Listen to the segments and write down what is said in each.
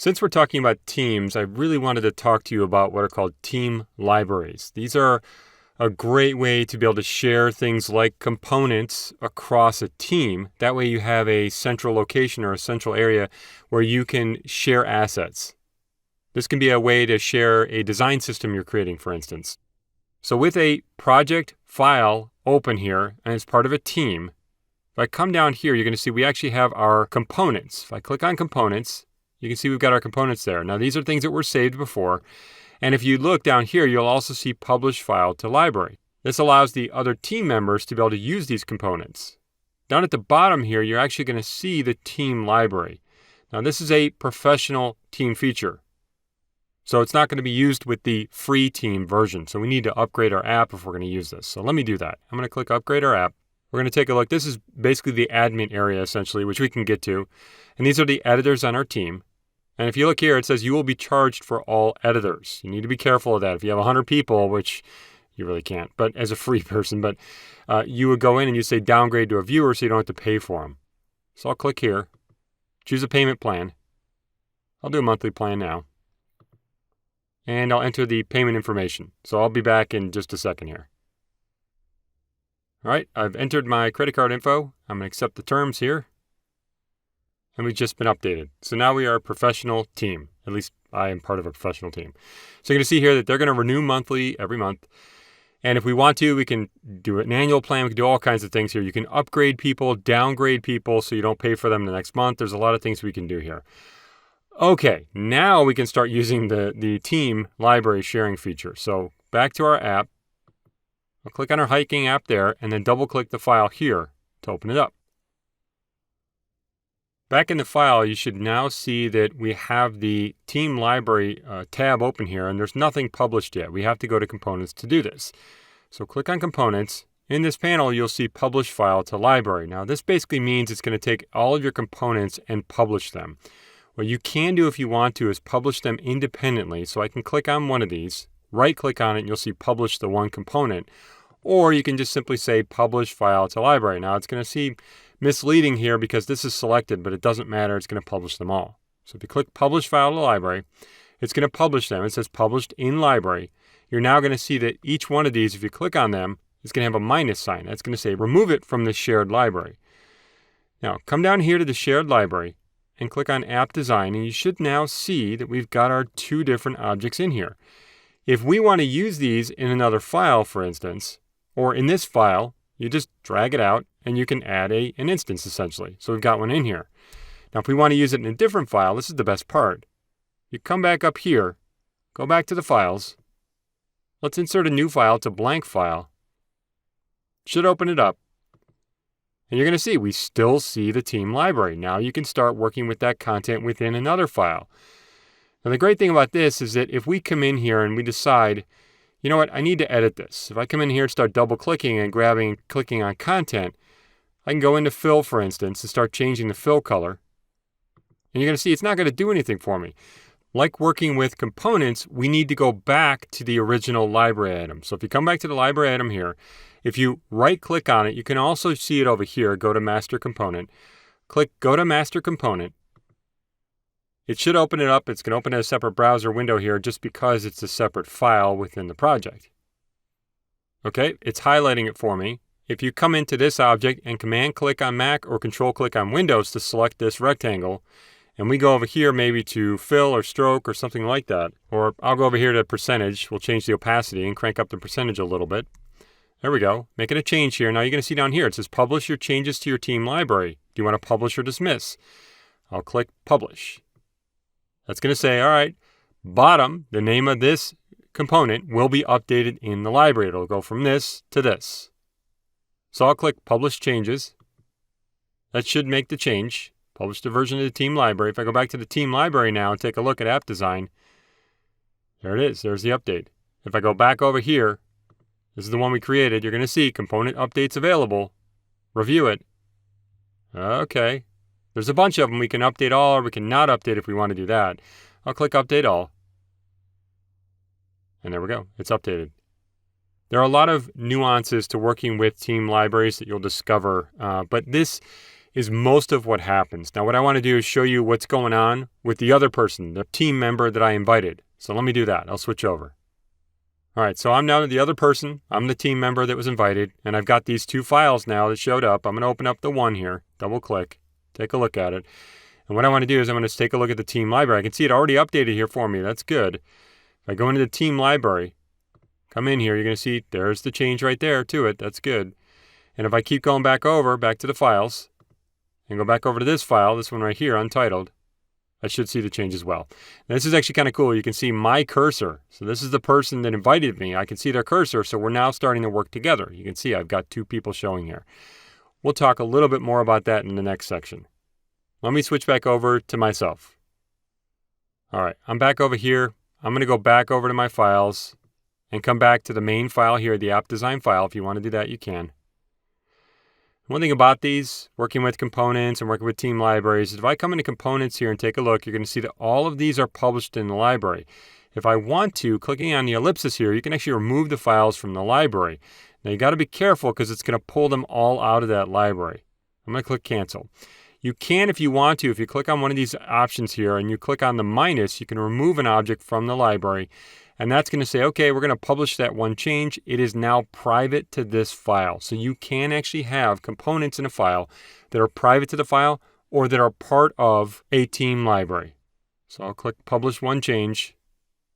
Since we're talking about teams, I really wanted to talk to you about what are called team libraries. These are a great way to be able to share things like components across a team. That way you have a central location or a central area where you can share assets. This can be a way to share a design system you're creating, for instance. So with a project file open here, and it's part of a team, if I come down here, you're going to see we actually have our components. If I click on components, you can see we've got our components there. Now, these are things that were saved before. And if you look down here, you'll also see publish file to library. This allows the other team members to be able to use these components. Down at the bottom here, you're actually going to see the team library. Now, this is a professional team feature. So it's not going to be used with the free team version. So we need to upgrade our app if we're going to use this. So let me do that. I'm going to click upgrade our app. We're going to take a look. This is basically the admin area, essentially, which we can get to. And these are the editors on our team. And if you look here, it says you will be charged for all editors. You need to be careful of that. If you have 100 people, which you really can't, but as a free person, but you would go in and you say downgrade to a viewer so you don't have to pay for them. So I'll click here, choose a payment plan. I'll do a monthly plan now. And I'll enter the payment information. So I'll be back in just a second here. All right, I've entered my credit card info. I'm going to accept the terms here. And we've just been updated. So now we are a professional team. At least I am part of a professional team. So you're going to see here that they're going to renew monthly every month. And if we want to, we can do an annual plan. We can do all kinds of things here. You can upgrade people, downgrade people so you don't pay for them the next month. There's a lot of things we can do here. Okay, now we can start using the team library sharing feature. So back to our app. I'll click on our hiking app there and then double click the file here to open it up. Back in the file, you should now see that we have the team library tab open here, and there's nothing published yet. We have to go to components to do this. So click on components. In this panel, you'll see publish file to library. Now, this basically means it's going to take all of your components and publish them. What you can do if you want to is publish them independently. So I can click on one of these, right click on it, and you'll see publish the one component. Or you can just simply say publish file to library. Now, it's going to see misleading here because this is selected, but it doesn't matter. It's going to publish them all. So if you click publish file to library, it's going to publish them. It says published in library. You're now going to see that each one of these, if you click on them, is going to have a minus sign. That's going to say remove it from the shared library. Now come down here to the shared library and click on app design, and you should now see that we've got our two different objects in here. If we want to use these in another file, for instance, or in this file, you just drag it out and you can add an instance essentially. So we've got one in here. Now if we want to use it in a different file, this is the best part. You come back up here, go back to the files. Let's insert a new file. It's a blank file. Should open it up. And you're going to see we still see the team library. Now you can start working with that content within another file. Now the great thing about this is that if we come in here and we decide, you know what, I need to edit this. If I come in here and start double clicking and grabbing and clicking on content, I can go into fill, for instance, and start changing the fill color. And you're going to see it's not going to do anything for me. Like working with components, we need to go back to the original library item. So if you come back to the library item here, if you right click on it, you can also see it over here, go to master component. Click go to master component. It should open it up. It's going to open a separate browser window here just because it's a separate file within the project. Okay, it's highlighting it for me. If you come into this object and command click on Mac or control click on Windows to select this rectangle, and we go over here maybe to fill or stroke or something like that, or I'll go over here to percentage. We'll change the opacity and crank up the percentage a little bit. There we go. Making a change here. Now you're going to see down here, it says publish your changes to your team library. Do you want to publish or dismiss? I'll click publish. That's going to say, all right, bottom, the name of this component will be updated in the library. It'll go from this to this. So I'll click publish changes. That should make the change. Publish the version of the team library. If I go back to the team library now and take a look at app design, there it is. There's the update. If I go back over here, this is the one we created. You're going to see component updates available. Review it. Okay. There's a bunch of them. We can update all or we can not update if we want to do that. I'll click update all. And there we go. It's updated. There are a lot of nuances to working with team libraries that you'll discover, but this is most of what happens. Now, what I want to do is show you what's going on with the other person, the team member that I invited. So let me do that. I'll switch over. All right, so I'm now the other person. I'm the team member that was invited, and I've got these 2 files now that showed up. I'm going to open up the one here, double click, take a look at it. And what I want to do is I'm going to take a look at the team library. I can see it already updated here for me. That's good. If I go into the team library, come in here, you're going to see there's the change right there to it. That's good. And if I keep going back to the files, and go back over to this file, this one right here, untitled, I should see the change as well. Now, this is actually kind of cool. You can see my cursor. So this is the person that invited me. I can see their cursor, so we're now starting to work together. You can see I've got 2 people showing here. We'll talk a little bit more about that in the next section. Let me switch back over to myself. All right, I'm back over here. I'm going to go back over to my files and come back to the main file here, the app design file. If you want to do that, you can. One thing about these, working with components and working with team libraries, is if I come into components here and take a look, you're going to see that all of these are published in the library. If I want to, clicking on the ellipsis here, you can actually remove the files from the library. Now you got to be careful because it's going to pull them all out of that library. I'm going to click cancel. You can, if you want to, if you click on one of these options here and you click on the minus, you can remove an object from the library. And that's going to say, okay, we're going to publish that one change. It is now private to this file. So you can actually have components in a file that are private to the file or that are part of a team library. So I'll click publish one change.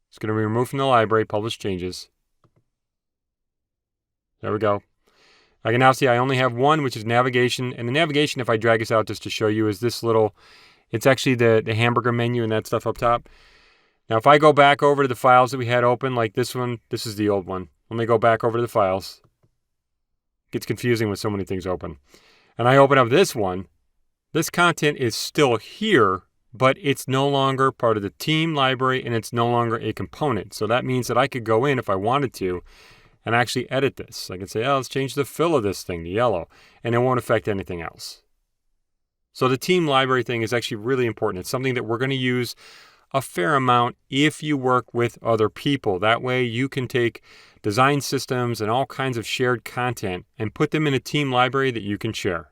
It's going to be removed from the library, publish changes. There we go. I can now see I only have one, which is navigation. And the navigation, if I drag this out just to show you, is this little, it's actually the hamburger menu and that stuff up top. Now, if I go back over to the files that we had open, like this one, this is the old one. Let me go back over to the files. It gets confusing with so many things open. And I open up this one. This content is still here, but it's no longer part of the team library and it's no longer a component. So that means that I could go in if I wanted to and actually edit this. I can say, oh, let's change the fill of this thing to yellow, and it won't affect anything else. So the team library thing is actually really important. It's something that we're going to use a fair amount if you work with other people. That way you can take design systems and all kinds of shared content and put them in a team library that you can share.